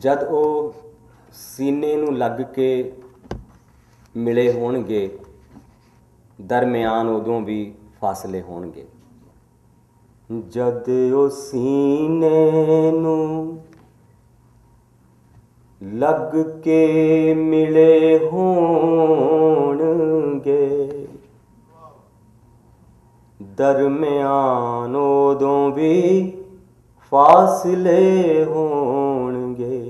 जद वो सीने नूं लग के मिले होणगे दरम्यान उदों भी फासले होणगे। जद वो सीने नूं लग के मिले होणगे दरम्यान उदों भी फासले होणगे।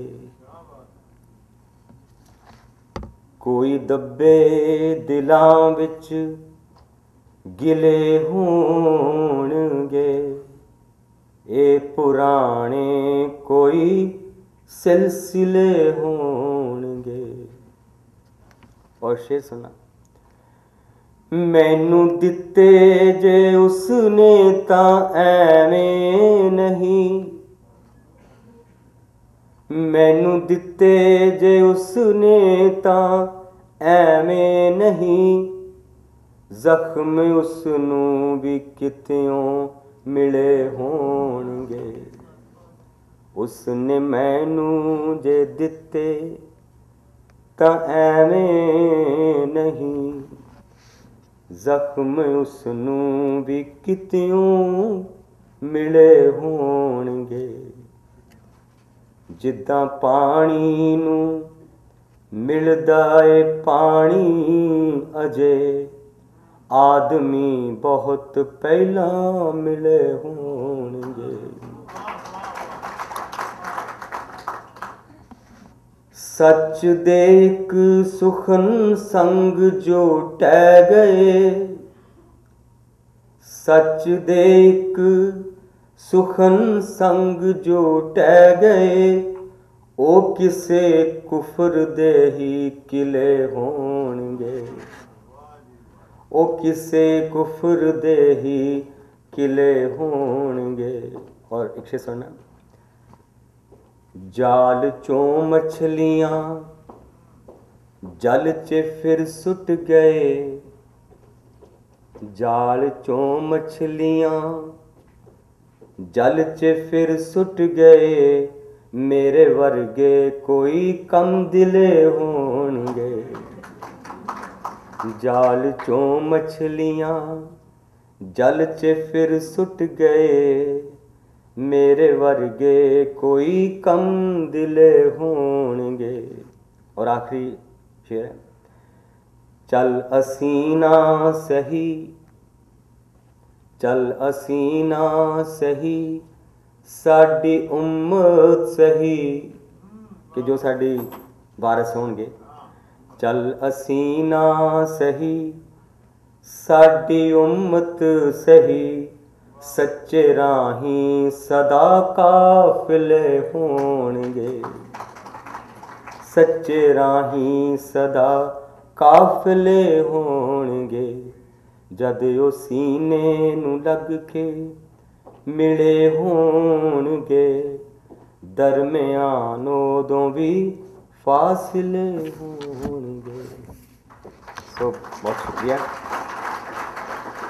कोई दबे दिलां विच गिले होणगे ए पुराने कोई सिलसिले होणगे। और शेर सुना, मैनू दिते जे उसने तां ऐवें नहीं, मैनू दिते जे उसने तां ऐवें नहीं, जख्म उसनू भी कित्यों मिले होणगे। उसने मैनू जे दिते तां ऐवें नहीं, जख्म उसनू भी कित्यों मिले होणगे। जिद्दां पानी नू मिलदा ए पानी अजे आदमी बहुत पहला मिले होणगे। सच दे इक सुखन संग जो टह गए, सच दे इक सुखन संग जो टह गए, ओ किसे कुफर दे ही किले होणगे। ओ किसे कुफर दे ही किले होणगे। और एक शेर सुनना, जाल चों मछलियां जल च फिर सुट गए, जाल चों मछलियां जल च फिर सुट गए, मेरे वर्गे कोई कम दिले होणगे। जाल चों मछलियां जल च फिर सुट गए, मेरे वर्गे कोई कम दिले होणगे। और आखिरी शेर है, चल असीना सही, चल असीना सही, साडी उम्मत सही, कि जो साडी वारस होणगे। चल असीना सही, साडी उम्मत सही, सच्चे राही सदा काफिले होणगे। सच्चे राही सदा काफिले होणगे। जद ओ सीने नू लग के मिले होणगे दरम्यान उदों भी फासले होणगे। तो बहुत शुक्रिया।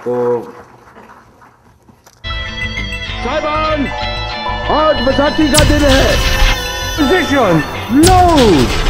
तो साहिबान, आज बैसाखी का दिन है। Position load.